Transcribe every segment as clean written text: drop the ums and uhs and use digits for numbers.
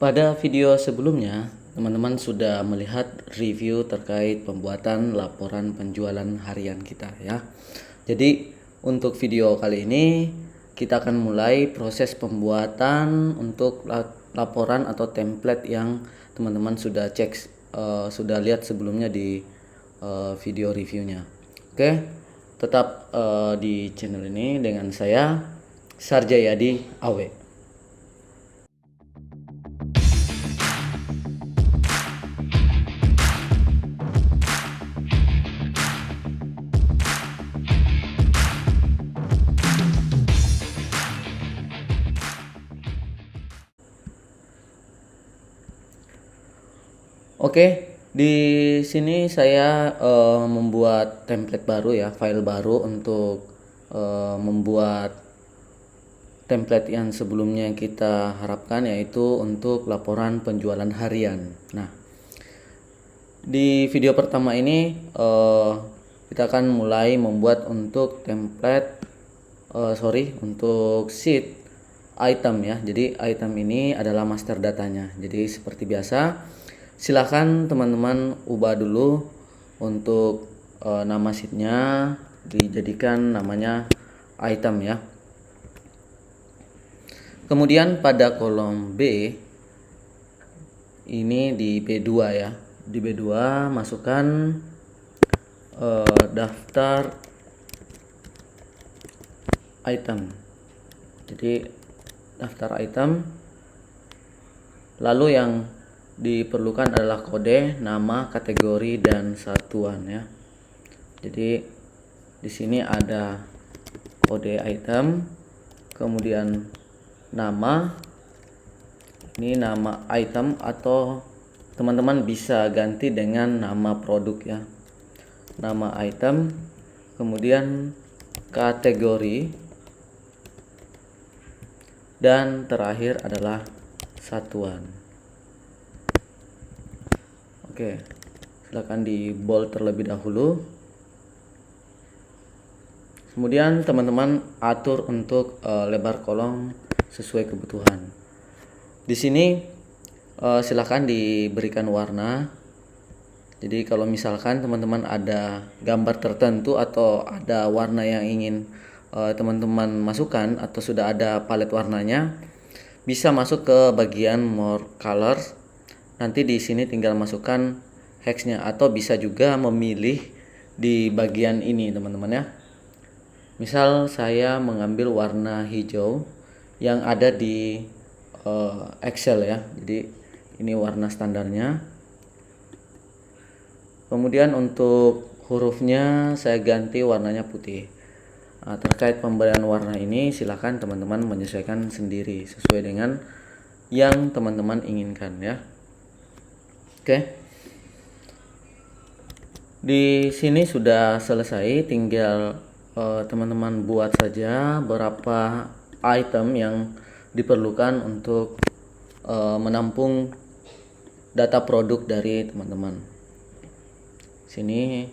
Pada video sebelumnya, teman-teman sudah melihat review terkait pembuatan laporan penjualan harian kita ya. Jadi, untuk video kali ini kita akan mulai proses pembuatan untuk laporan atau template yang teman-teman sudah cek, sudah lihat sebelumnya di video reviewnya. Oke, tetap di channel ini dengan saya Sarjayadi Awe. Oke, di sini saya membuat template baru ya, file baru untuk membuat template yang sebelumnya kita harapkan, yaitu untuk laporan penjualan harian. Nah, di video pertama ini kita akan mulai membuat untuk template, untuk sheet item ya. Jadi item ini adalah master datanya. Jadi seperti biasa, silakan teman-teman ubah dulu untuk nama sheetnya, dijadikan namanya item ya. Kemudian pada kolom B ini di B2 ya. Di B2 masukkan daftar item. Jadi daftar item, lalu yang diperlukan adalah kode, nama, kategori, dan satuan ya. Jadi di sini ada kode item, kemudian nama. Ini nama item atau teman-teman bisa ganti dengan nama produk ya. Nama item, kemudian kategori, dan terakhir adalah satuan. Oke, silakan di bold terlebih dahulu. Kemudian teman-teman atur untuk lebar kolom sesuai kebutuhan. Di sini silakan diberikan warna. Jadi kalau misalkan teman-teman ada gambar tertentu atau ada warna yang ingin teman-teman masukkan atau sudah ada palet warnanya, bisa masuk ke bagian more colors. Nanti di sini tinggal masukkan hexnya, atau bisa juga memilih di bagian ini teman-teman ya. Misal saya mengambil warna hijau yang ada di Excel ya. Jadi ini warna standarnya. Kemudian untuk hurufnya saya ganti warnanya putih. Nah, terkait pemberian warna ini silakan teman-teman menyesuaikan sendiri sesuai dengan yang teman-teman inginkan ya. Oke. Di sini sudah selesai, tinggal teman-teman buat saja berapa item yang diperlukan untuk menampung data produk dari teman-teman. Sini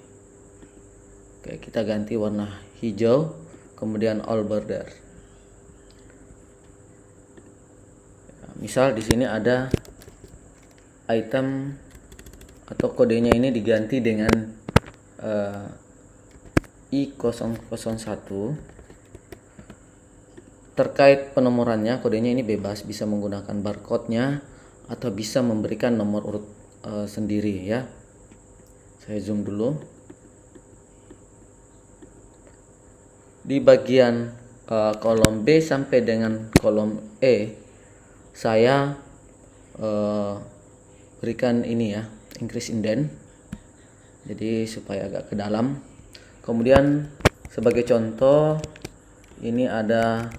oke, kita ganti warna hijau, kemudian all border. Misal di sini ada item atau kodenya ini diganti dengan I001. Terkait penomorannya, kodenya ini bebas, bisa menggunakan barcode-nya atau bisa memberikan nomor urut sendiri ya. Saya zoom dulu. Di bagian kolom B sampai dengan kolom E, saya berikan ini ya, increase indent. Jadi supaya agak ke dalam. Kemudian sebagai contoh, ini ada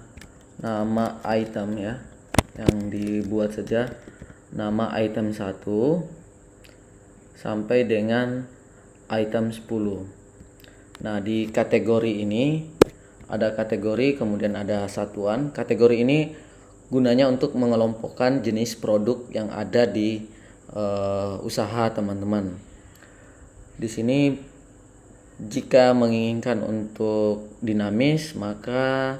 nama item ya, yang dibuat saja nama item 1 sampai dengan item 10. Nah, di kategori ini ada kategori, kemudian ada satuan. Kategori ini gunanya untuk mengelompokkan jenis produk yang ada di usaha teman-teman. Di sini jika menginginkan untuk dinamis, maka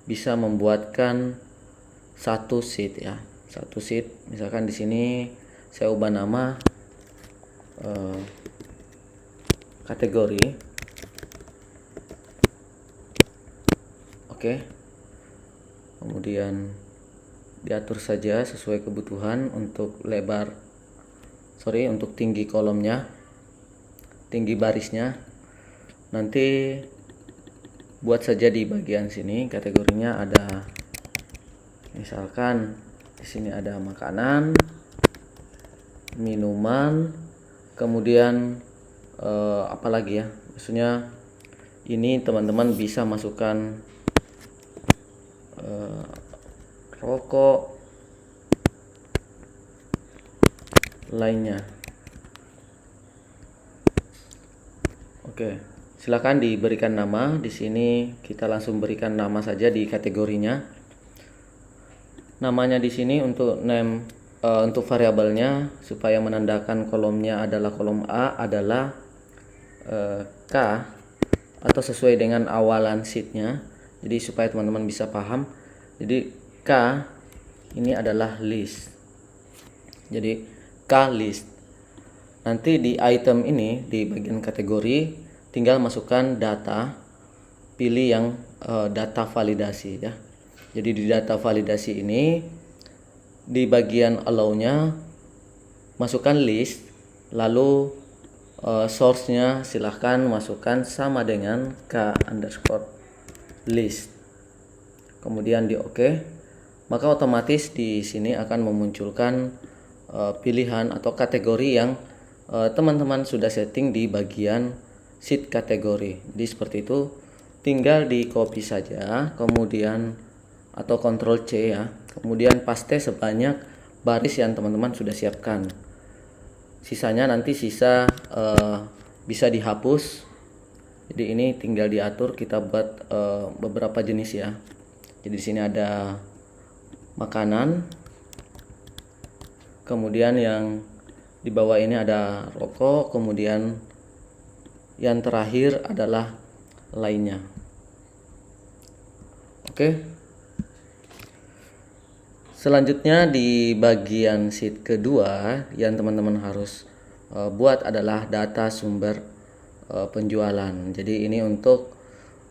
bisa membuatkan satu sheet ya. satu sheet. Misalkan di sini saya ubah nama kategori. Oke. Kemudian diatur saja sesuai kebutuhan untuk untuk tinggi kolomnya, tinggi barisnya. Nanti buat saja di bagian sini kategorinya ada, misalkan di sini ada makanan, minuman, kemudian apalagi ya, maksudnya ini teman-teman bisa masukkan rokok lainnya. Oke, silakan diberikan nama. Di sini kita langsung berikan nama saja di kategorinya. Namanya di sini untuk name untuk variabelnya supaya menandakan kolomnya adalah kolom A adalah K atau sesuai dengan awalan sheetnya. Jadi supaya teman-teman bisa paham. Jadi K ini adalah list. Jadi K list. Nanti di item ini di bagian kategori tinggal masukkan data, pilih yang data validasi ya. Jadi di data validasi ini di bagian allow-nya masukkan list, lalu source-nya silahkan masukkan sama dengan K underscore list. Kemudian di OK, maka otomatis di sini akan memunculkan pilihan atau kategori yang teman-teman sudah setting di bagian sheet kategori. Jadi seperti itu, tinggal di copy saja, kemudian atau Ctrl C ya, kemudian paste sebanyak baris yang teman-teman sudah siapkan. Sisanya nanti bisa dihapus. Jadi ini tinggal diatur, kita buat beberapa jenis ya. Jadi di sini ada makanan, kemudian yang di bawah ini ada rokok, kemudian yang terakhir adalah lainnya. Oke. Selanjutnya di bagian sheet kedua yang teman-teman harus buat adalah data sumber penjualan. Jadi ini untuk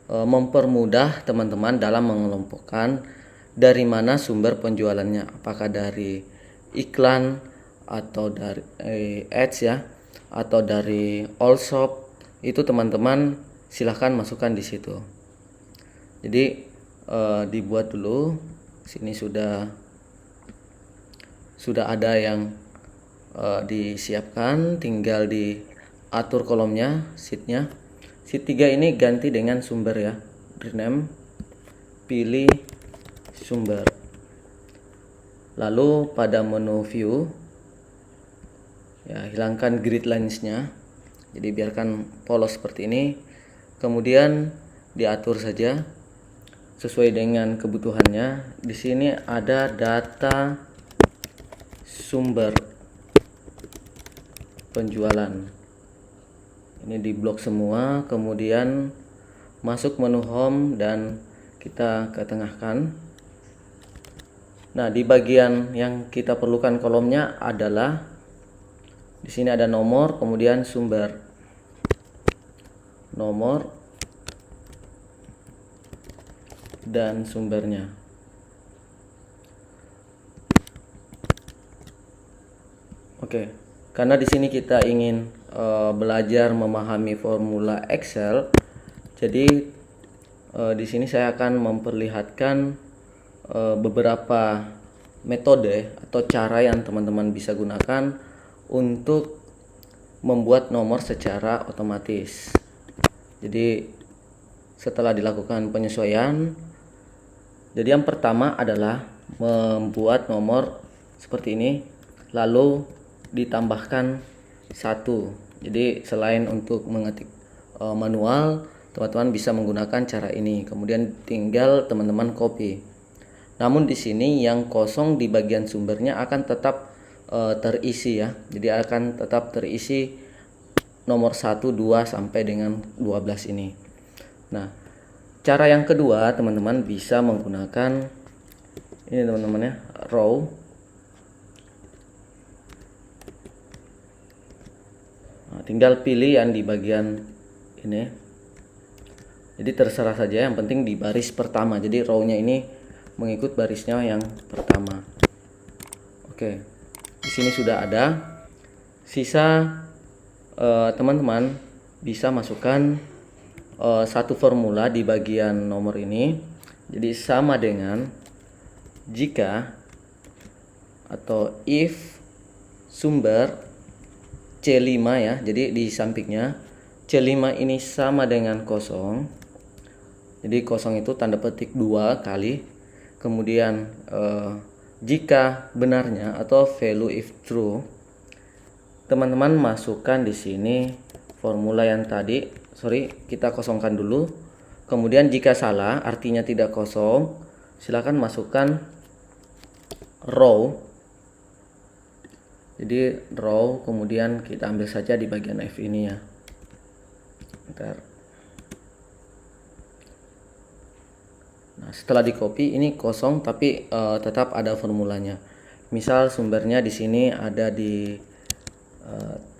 mempermudah teman-teman dalam mengelompokkan dari mana sumber penjualannya, apakah dari iklan atau dari ads ya, atau dari all shop. Itu teman-teman silahkan masukkan di situ. Jadi dibuat dulu. Sini sudah ada yang disiapkan, tinggal diatur kolomnya, sheetnya. Sheet 3 ini ganti dengan sumber ya, rename, pilih sumber. Lalu pada menu view ya, hilangkan grid lines-nya. Jadi biarkan polos seperti ini. Kemudian diatur saja sesuai dengan kebutuhannya. Di sini ada data sumber penjualan. Ini di blok semua, kemudian masuk menu home dan kita ketengahkan. Nah, di bagian yang kita perlukan kolomnya adalah di sini ada nomor, kemudian sumber. Nomor dan sumbernya. Oke, karena di sini kita ingin belajar memahami formula Excel, jadi di sini saya akan memperlihatkan beberapa metode atau cara yang teman-teman bisa gunakan untuk membuat nomor secara otomatis. Jadi setelah dilakukan penyesuaian, jadi yang pertama adalah membuat nomor seperti ini, lalu ditambahkan 1. Jadi selain untuk mengetik manual, teman-teman bisa menggunakan cara ini. Kemudian tinggal teman-teman copy. Namun di sini yang kosong di bagian sumbernya akan tetap terisi ya. Jadi akan tetap terisi nomor 1, 2 sampai dengan 12 ini. Nah, cara yang kedua teman-teman bisa menggunakan ini teman-teman ya, row. tinggal pilih yang di bagian ini. Jadi terserah saja, yang penting di baris pertama. Jadi row-nya ini mengikut barisnya yang pertama. Oke, di sini sudah ada. Sisa teman-teman bisa masukkan satu formula di bagian nomor ini. Jadi sama dengan jika atau if sumber C5 ya. Jadi di sampingnya C5 ini sama dengan kosong. Jadi kosong itu tanda petik 2 kali. Kemudian jika benarnya atau value if true, teman-teman masukkan di sini formula yang tadi. Kita kosongkan dulu. Kemudian jika salah, artinya tidak kosong, silakan masukkan row. Jadi row, kemudian kita ambil saja di bagian F ini ya. Bentar. Nah, setelah di copy ini kosong tapi tetap ada formulanya. Misal sumbernya di sini ada di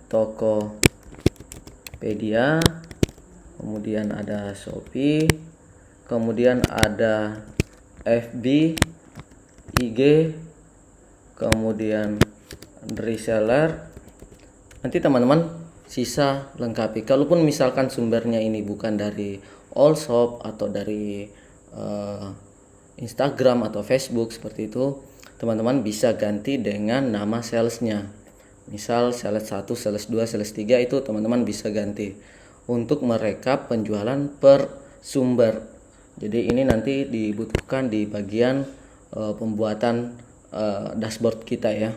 Tokopedia, kemudian ada Shopee, kemudian ada FB, IG, kemudian reseller. Nanti teman-teman sisa lengkapi. Kalaupun misalkan sumbernya ini bukan dari Allshop atau dari Instagram atau Facebook seperti itu, teman-teman bisa ganti dengan nama salesnya. Misal sales 1, sales 2, sales 3 itu teman-teman bisa ganti untuk merekap penjualan per sumber. Jadi ini nanti dibutuhkan di bagian pembuatan dashboard kita ya.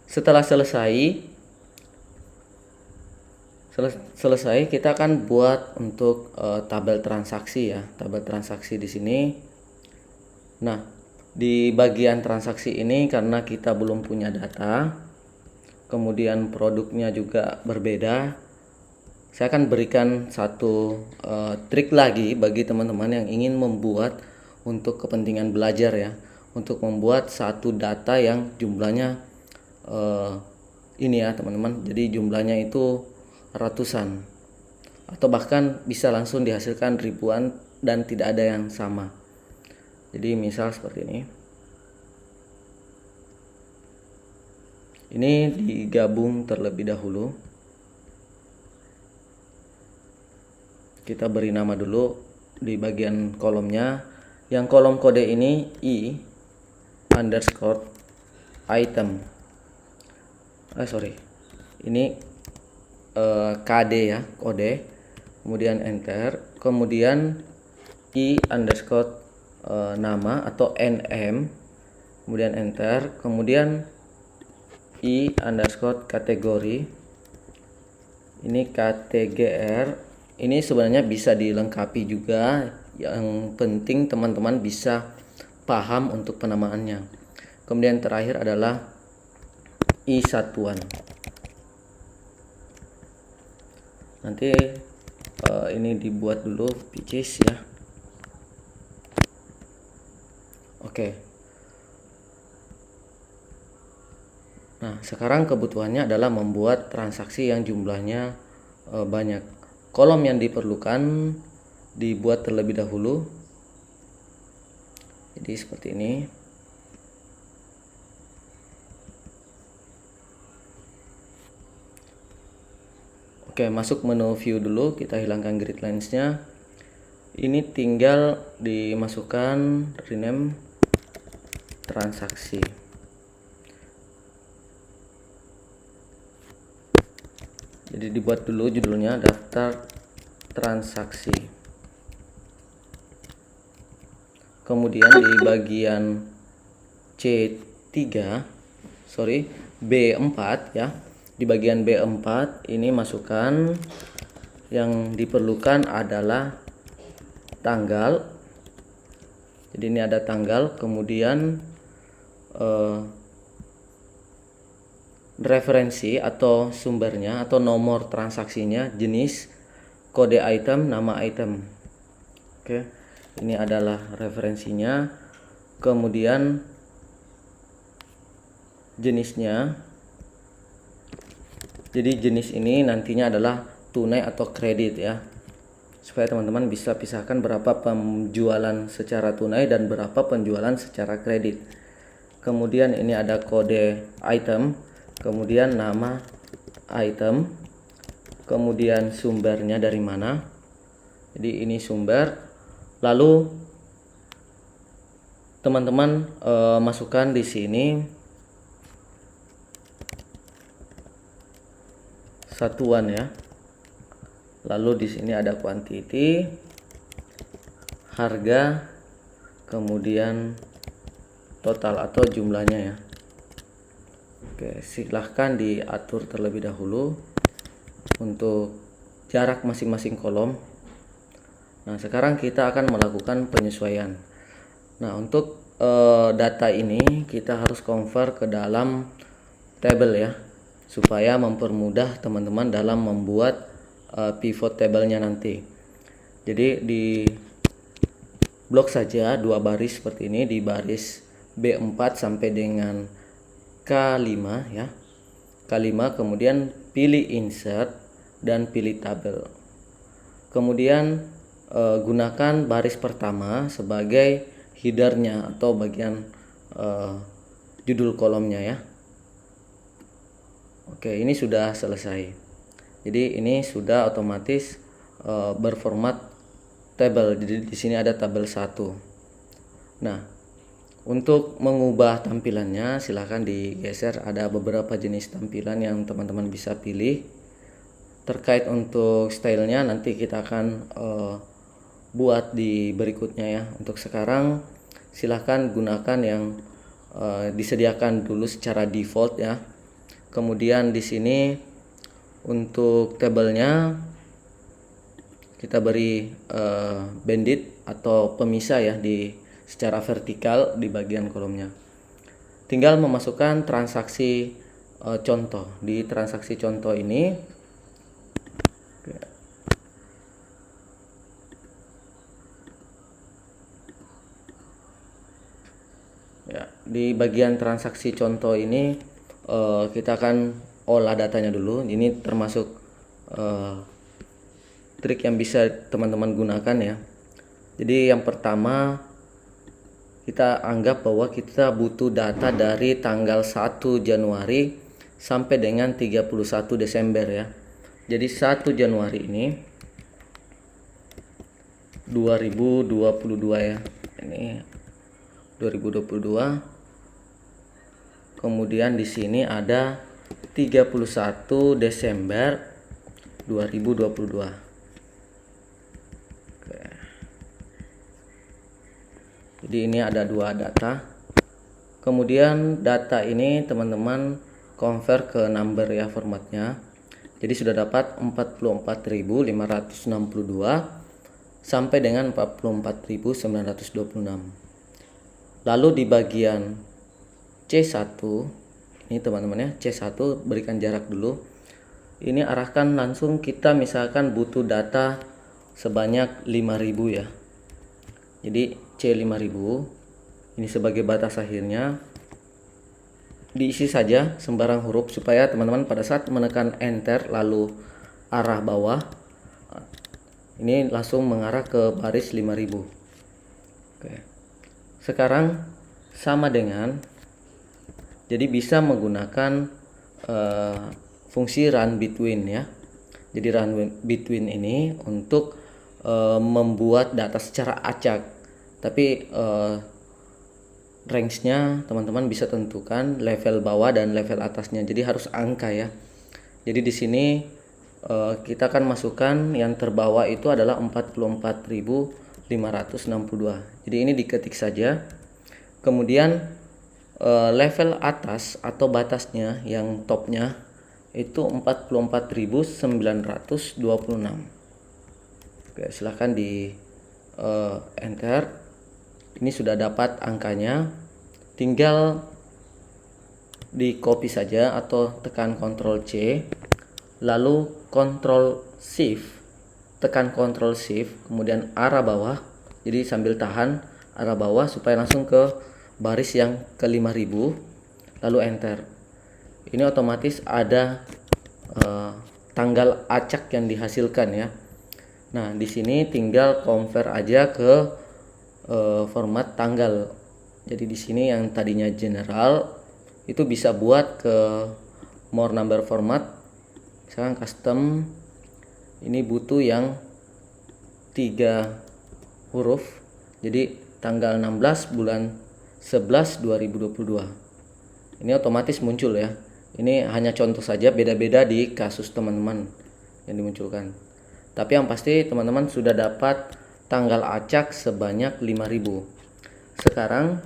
Setelah selesai kita akan buat untuk tabel transaksi ya, tabel transaksi di sini. Nah, di bagian transaksi ini karena kita belum punya data, kemudian produknya juga berbeda, saya akan berikan satu trik lagi bagi teman-teman yang ingin membuat untuk kepentingan belajar ya, untuk membuat satu data yang jumlahnya ini ya teman-teman. Jadi jumlahnya itu ratusan atau bahkan bisa langsung dihasilkan ribuan dan tidak ada yang sama. Jadi misal seperti ini. Ini digabung terlebih dahulu. Kita beri nama dulu di bagian kolomnya. Yang kolom kode ini I underscore item. Ini KD ya, kode. Kemudian enter. Kemudian I underscore nama atau NM. Kemudian enter. Kemudian I underscore kategori. Ini KTGR. Ini sebenarnya bisa dilengkapi juga. Yang penting teman-teman bisa paham untuk penamaannya. Kemudian terakhir adalah I satuan. Nanti ini dibuat dulu pcs ya. Oke. Nah, sekarang kebutuhannya adalah membuat transaksi yang jumlahnya banyak. Kolom yang diperlukan dibuat terlebih dahulu. Jadi seperti ini. Oke, masuk menu view dulu, kita hilangkan grid lines-nya. Ini tinggal dimasukkan rename transaksi. Jadi dibuat dulu judulnya daftar transaksi. Kemudian di bagian B4 ya. Di bagian B4 ini masukkan yang diperlukan adalah tanggal. Jadi ini ada tanggal, kemudian referensi atau sumbernya atau nomor transaksinya, jenis, kode item, nama item. Oke, ini adalah referensinya. Kemudian jenisnya Jadi jenis ini nantinya adalah tunai atau kredit ya, supaya teman-teman bisa pisahkan berapa penjualan secara tunai dan berapa penjualan secara kredit. Kemudian ini ada kode item, kemudian nama item, kemudian sumbernya dari mana. Jadi ini sumber. Lalu teman-teman masukkan di sini satuan ya. Lalu di sini ada quantity, harga, kemudian total atau jumlahnya ya. Oke, silahkan diatur terlebih dahulu untuk jarak masing-masing kolom. Nah, sekarang kita akan melakukan penyesuaian. Nah, untuk data ini kita harus convert ke dalam table ya, supaya mempermudah teman-teman dalam membuat pivot table-nya nanti. Jadi di blok saja 2 baris seperti ini, di baris B4 sampai dengan K5 ya. K5, kemudian pilih insert dan pilih tabel. Kemudian gunakan baris pertama sebagai headernya atau bagian judul kolomnya ya. Oke, ini sudah selesai. Jadi ini sudah otomatis berformat tabel. Jadi di sini ada tabel 1. Nah, untuk mengubah tampilannya silahkan digeser. Ada beberapa jenis tampilan yang teman-teman bisa pilih. Terkait untuk stylenya nanti kita akan buat di berikutnya ya. Untuk sekarang silahkan gunakan yang disediakan dulu secara default ya. Kemudian di sini untuk tabelnya kita beri bandit atau pemisah ya secara vertikal di bagian kolomnya. Tinggal memasukkan transaksi contoh. Di transaksi contoh ini ya, di bagian transaksi contoh ini kita akan olah datanya dulu. Ini termasuk trik yang bisa teman-teman gunakan ya. Jadi yang pertama kita anggap bahwa kita butuh data dari tanggal 1 Januari sampai dengan 31 Desember ya. Jadi 1 Januari ini 2022 ya. Ini 2022. Kemudian di sini ada 31 Desember 2022. Oke. Jadi ini ada 2 data. Kemudian data ini teman-teman convert ke number ya formatnya. Jadi sudah dapat 44.562 sampai dengan 44.926. Lalu di bagian C1 ini teman-teman ya, C1 berikan jarak dulu. Ini arahkan langsung, kita misalkan butuh data sebanyak 5.000 ya. Jadi C5000 ini sebagai batas akhirnya. Diisi saja sembarang huruf supaya teman-teman pada saat menekan enter lalu arah bawah ini langsung mengarah ke baris 5000. Oke. Sekarang sama dengan, jadi bisa menggunakan fungsi run between ya. Jadi run between ini untuk membuat data secara acak, tapi range-nya teman-teman bisa tentukan level bawah dan level atasnya. Jadi harus angka ya. Jadi di sini kita akan masukkan yang terbawah itu adalah 44.562. Jadi ini diketik saja. Kemudian level atas atau batasnya yang topnya itu 44.926. Oke, silahkan di enter. Ini sudah dapat angkanya, tinggal di copy saja atau tekan Ctrl C, lalu Ctrl Shift, tekan Ctrl Shift, kemudian arah bawah. Jadi sambil tahan arah bawah supaya langsung ke baris yang ke 5000, lalu enter. Ini otomatis ada tanggal acak yang dihasilkan ya. Nah, di sini tinggal convert aja ke format tanggal. Jadi di sini yang tadinya general itu bisa buat ke more number format. Misalkan custom ini butuh yang 3 huruf. Jadi tanggal 16 bulan 11 2022. Ini otomatis muncul ya. Ini hanya contoh saja, beda-beda di kasus teman-teman yang dimunculkan. Tapi yang pasti teman-teman sudah dapat tanggal acak sebanyak 5000. Sekarang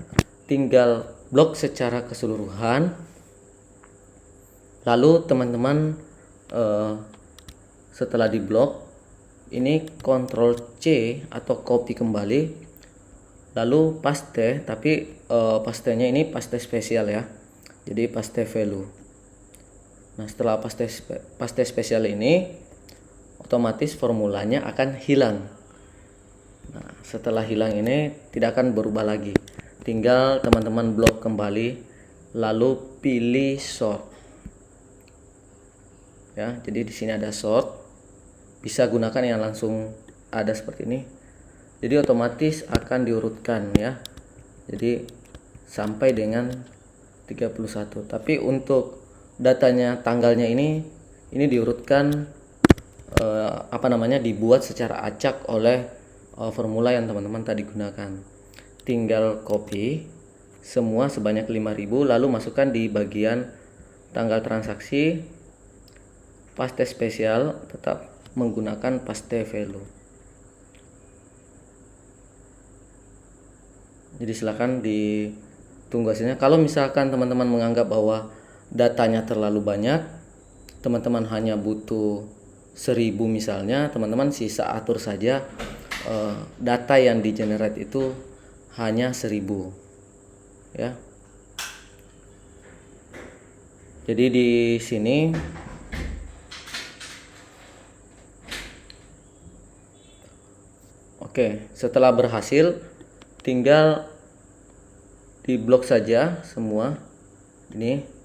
tinggal blok secara keseluruhan. Lalu teman-teman setelah di blok ini Ctrl C atau copy kembali, lalu paste, tapi pastenya ini paste spesial ya. Jadi paste value. Nah, setelah paste spesial ini otomatis formulanya akan hilang. Nah, setelah hilang ini tidak akan berubah lagi. Tinggal teman-teman blok kembali lalu pilih sort. Ya, jadi di sini ada sort. Bisa gunakan yang langsung ada seperti ini. Jadi otomatis akan diurutkan ya. Jadi sampai dengan 31. Tapi untuk datanya tanggalnya ini diurutkan dibuat secara acak oleh formula yang teman-teman tadi gunakan. Tinggal copy semua sebanyak 5000 lalu masukkan di bagian tanggal transaksi, paste spesial, tetap menggunakan paste value. Jadi silakan ditunggu hasilnya. Kalau misalkan teman-teman menganggap bahwa datanya terlalu banyak, teman-teman hanya butuh 1000 misalnya, teman-teman sisa atur saja data yang di generate itu hanya 1000 ya. Jadi di sini oke, setelah berhasil tinggal di blok saja semua ini.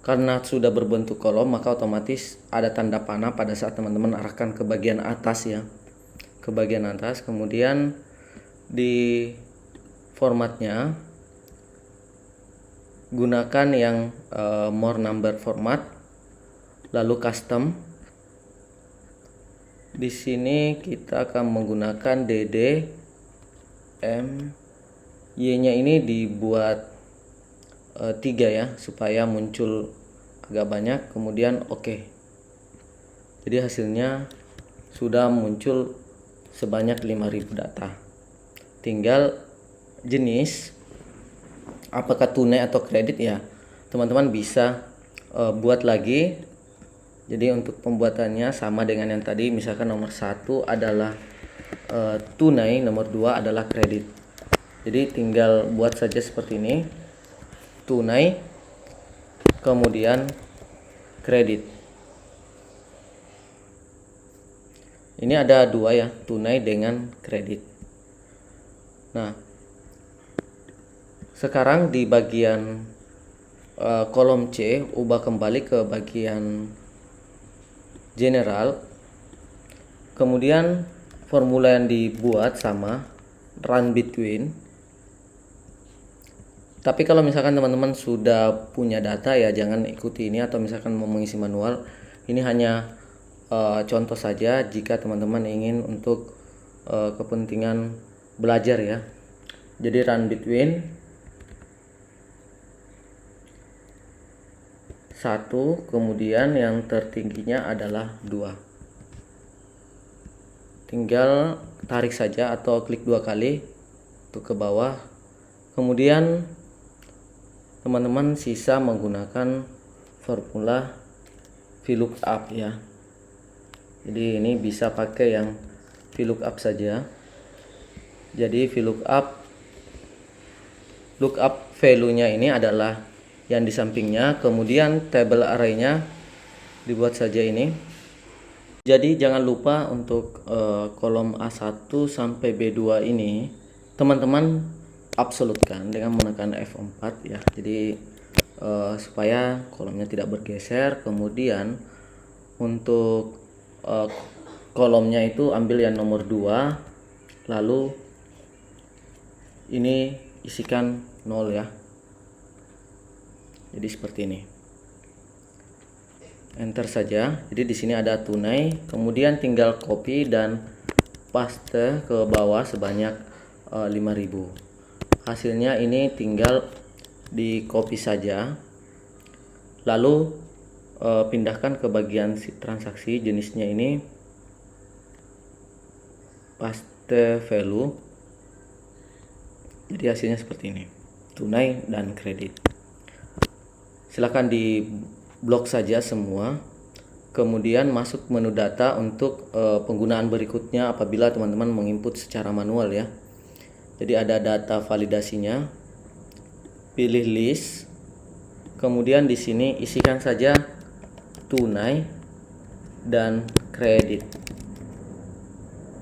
Karena sudah berbentuk kolom maka otomatis ada tanda panah pada saat teman-teman arahkan ke bagian atas ya, ke bagian atas. Kemudian di formatnya gunakan yang more number format, lalu custom. Di sini kita akan menggunakan DD M, Y-nya ini dibuat 3 ya supaya muncul agak banyak. Kemudian oke. Jadi hasilnya sudah muncul sebanyak 5000 data. Tinggal jenis apakah tunai atau kredit ya. Teman-teman bisa buat lagi. Jadi untuk pembuatannya sama dengan yang tadi, misalkan nomor 1 adalah tunai, nomor 2 adalah kredit. Jadi tinggal buat saja seperti ini. Tunai, kemudian kredit. Ini ada 2 ya, tunai dengan kredit. Nah, sekarang di bagian kolom C, ubah kembali ke bagian general. Kemudian formula yang dibuat sama, run between. Tapi kalau misalkan teman-teman sudah punya data ya jangan ikuti ini, atau misalkan mau mengisi manual. Ini hanya contoh saja jika teman-teman ingin untuk kepentingan belajar ya. Jadi run between 1, kemudian yang tertingginya adalah 2. Tinggal tarik saja atau klik 2 kali untuk ke bawah. Kemudian teman-teman sisa menggunakan formula VLOOKUP ya. Jadi ini bisa pakai yang VLOOKUP saja. Jadi lookup value-nya ini adalah yang di sampingnya, kemudian table array-nya dibuat saja ini. Jadi jangan lupa untuk kolom A1 sampai B2 ini teman-teman absolutkan dengan menekan F4 ya. Jadi supaya kolomnya tidak bergeser. Kemudian Untuk kolomnya itu ambil yang nomor 2, lalu ini isikan 0 ya. Jadi seperti ini. Enter saja. Jadi di sini ada tunai, kemudian tinggal copy dan paste ke bawah sebanyak 5.000. Hasilnya ini tinggal di copy saja, lalu pindahkan ke bagian transaksi. Jenisnya ini paste value. Jadi hasilnya seperti ini, tunai dan kredit. Silahkan di blok saja semua, kemudian masuk menu data untuk penggunaan berikutnya apabila teman-teman menginput secara manual ya. Jadi ada data validasinya, pilih list, kemudian di sini isikan saja tunai dan kredit.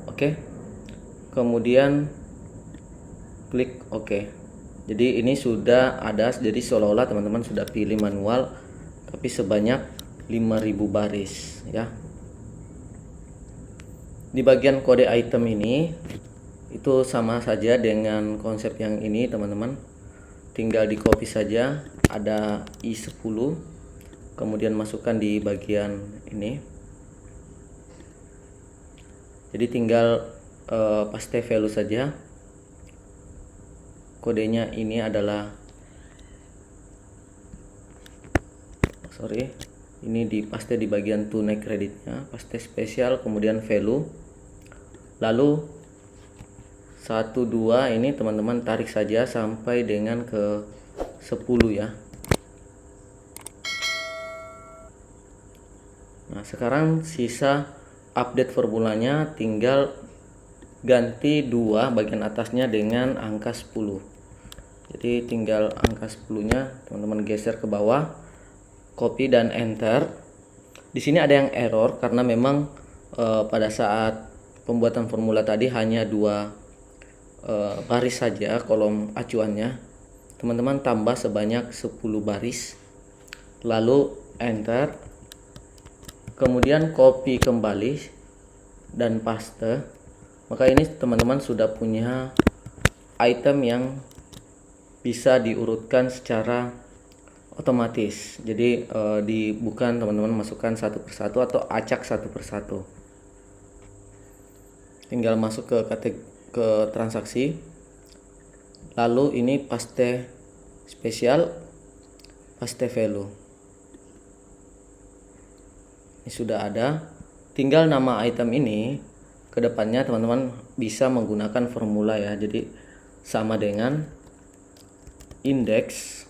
Oke, kemudian klik OK. Jadi ini sudah ada, jadi seolah-olah teman-teman sudah pilih manual, tapi sebanyak 5.000 baris ya. Di bagian kode item ini itu sama saja dengan konsep yang ini teman-teman. Tinggal di copy saja, ada I10, kemudian masukkan di bagian ini. Jadi tinggal paste value saja. Kodenya ini adalah ini dipaste di bagian tunai kreditnya, paste spesial, kemudian value, lalu 1 2 ini teman-teman tarik saja sampai dengan ke 10 ya. Nah sekarang sisa update formulanya, tinggal ganti 2 bagian atasnya dengan angka 10. Jadi tinggal angka 10 nya teman-teman geser ke bawah, copy dan enter. Di sini ada yang error karena memang pada saat pembuatan formula tadi hanya 2 baris saja kolom acuannya. Teman-teman tambah sebanyak 10 baris, lalu enter, kemudian copy kembali dan paste. Maka ini teman-teman sudah punya item yang bisa diurutkan secara otomatis. Jadi bukan teman-teman masukkan satu persatu atau acak satu persatu. Tinggal masuk ke transaksi, lalu ini paste spesial, paste value. Ini sudah ada. Tinggal nama item ini, kedepannya teman-teman bisa menggunakan formula ya. Jadi sama dengan indeks.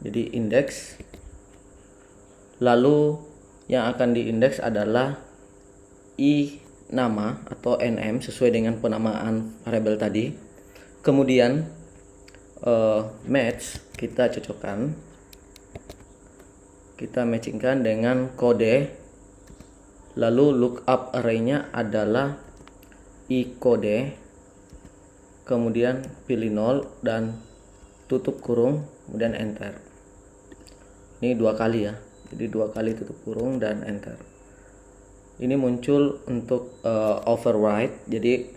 Jadi indeks, lalu yang akan diindeks adalah i nama atau nm sesuai dengan penamaan variabel tadi. Kemudian match kita cocokkan, kita matchingkan dengan kode, lalu lookup array-nya adalah i kode, kemudian pilih 0 dan tutup kurung, kemudian enter. Ini 2 kali ya, jadi 2 kali tutup kurung dan enter. Ini muncul untuk override, jadi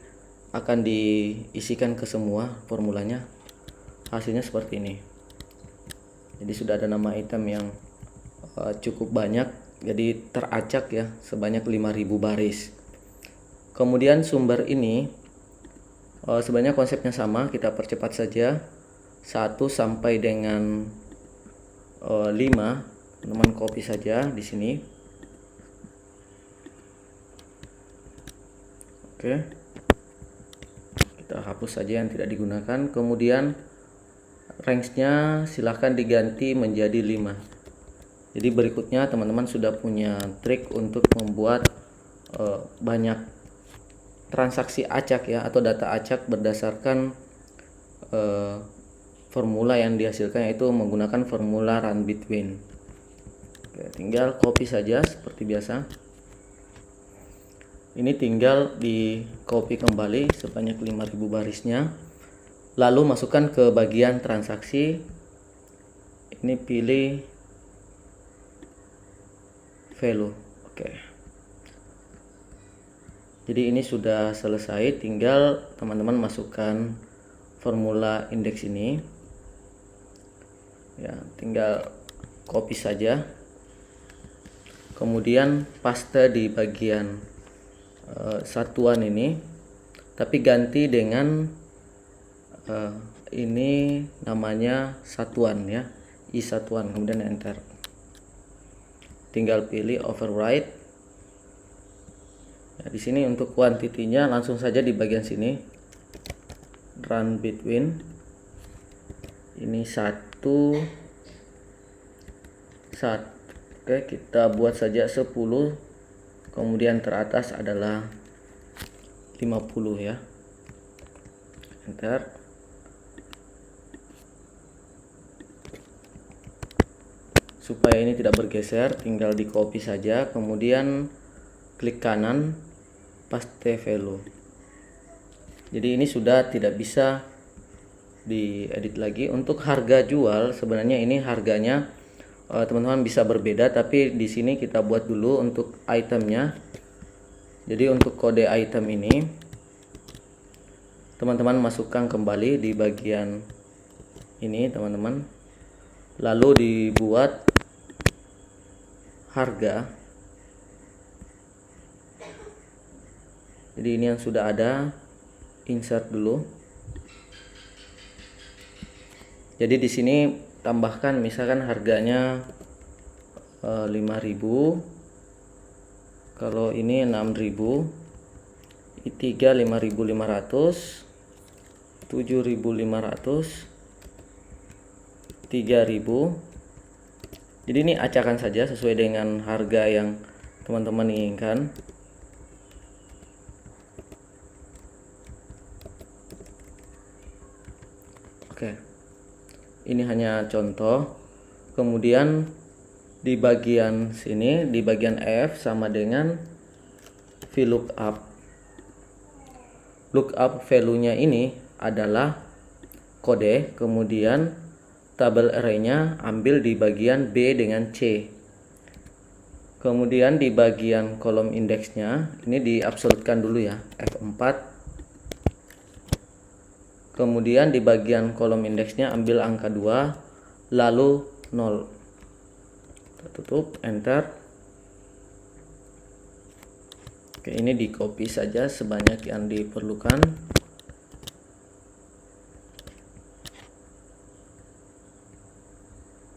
akan diisikan ke semua formulanya. Hasilnya seperti ini. Jadi sudah ada nama item yang cukup banyak, jadi teracak ya sebanyak 5.000 baris. Kemudian sumber ini sebenarnya konsepnya sama, kita percepat saja 1 sampai dengan 5. Teman-teman copy saja di sini. Oke. Kita hapus saja yang tidak digunakan. Kemudian range-nya silahkan diganti menjadi 5. Jadi berikutnya teman-teman sudah punya trik untuk membuat banyak transaksi acak ya, atau data acak berdasarkan formula yang dihasilkan, yaitu menggunakan formula run between. Oke, tinggal copy saja seperti biasa. Ini tinggal di copy kembali sebanyak 5.000 barisnya, lalu masukkan ke bagian transaksi. Ini pilih value. Oke. Jadi ini sudah selesai, tinggal teman-teman masukkan formula indeks ini. Ya, tinggal copy saja. Kemudian paste di bagian satuan ini, tapi ganti dengan ini namanya satuan ya, i satuan, kemudian enter. Tinggal pilih override. Ya, di sini untuk kuantitinya langsung saja di bagian sini, run between ini 1. Oke, kita buat saja 10, kemudian teratas adalah 50 ya, enter. Supaya ini tidak bergeser, tinggal di copy saja, kemudian klik kanan, paste value. Jadi ini sudah tidak bisa diedit lagi. Untuk harga jual sebenarnya ini harganya teman-teman bisa berbeda, tapi di sini kita buat dulu untuk itemnya. Jadi untuk kode item ini teman-teman masukkan kembali di bagian ini teman-teman, lalu dibuat harga. Jadi ini yang sudah ada, insert dulu. Jadi di sini tambahkan misalkan harganya 5.000, kalau ini 6.000, I3 5.500, 7.500, 3.000. Jadi ini acakkan saja sesuai dengan harga yang teman-teman inginkan. Oke. Ini hanya contoh. Kemudian di bagian sini, di bagian F sama dengan VLOOKUP. Lookup value-nya ini adalah kode, kemudian tabel array-nya ambil di bagian B dengan C. Kemudian di bagian kolom indeksnya ini diabsolutkan dulu ya, F4. Kemudian di bagian kolom indeksnya ambil angka 2, lalu 0. Kita tutup, enter. Oke, ini di copy saja sebanyak yang diperlukan.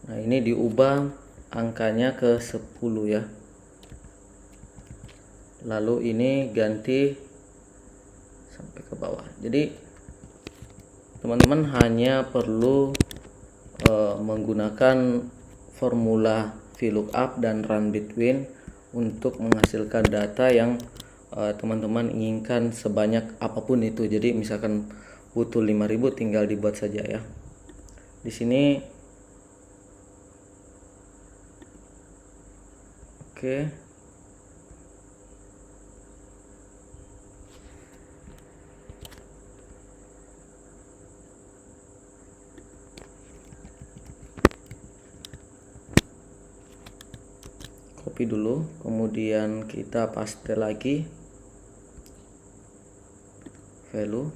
Nah, ini diubah angkanya ke 10 ya. Lalu ini ganti sampai ke bawah. Jadi teman-teman hanya perlu menggunakan formula VLOOKUP dan run between untuk menghasilkan data yang teman-teman inginkan sebanyak apapun itu. Jadi misalkan butuh 5.000 tinggal dibuat saja ya. Di sini oke. Copy dulu, kemudian kita paste lagi value.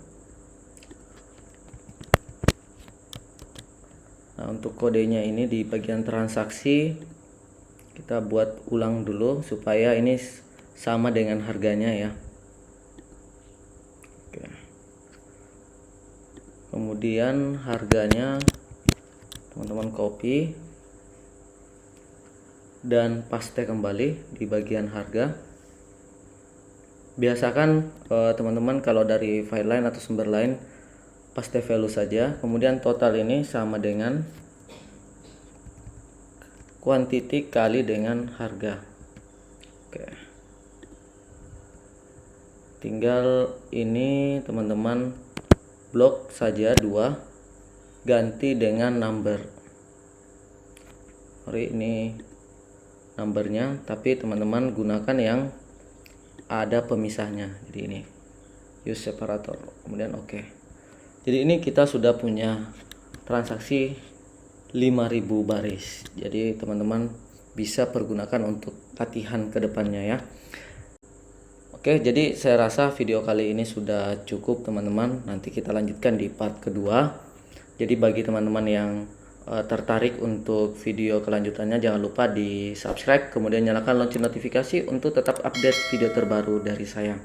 Nah, untuk kodenya ini di bagian transaksi kita buat ulang dulu supaya ini sama dengan harganya ya. Oke. Kemudian harganya teman-teman copy dan paste kembali di bagian harga. Biasakan teman-teman kalau dari file lain atau sumber lain paste value saja, kemudian total ini sama dengan quantity kali dengan harga. Oke. Tinggal ini teman-teman blok saja 2, ganti dengan number. Ini numbernya, tapi teman-teman gunakan yang ada pemisahnya. Jadi ini use separator, kemudian oke. Jadi ini kita sudah punya transaksi 5.000 baris. Jadi teman-teman bisa pergunakan untuk latihan kedepannya ya. Oke, jadi saya rasa video kali ini sudah cukup teman-teman. Nanti kita lanjutkan di part kedua. Jadi bagi teman-teman yang tertarik untuk video kelanjutannya, jangan lupa di subscribe, kemudian nyalakan lonceng notifikasi untuk tetap update video terbaru dari saya.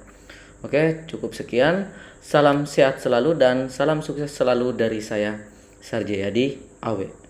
Oke, cukup sekian. Salam sehat selalu dan salam sukses selalu dari saya, Sarjayadi Awe.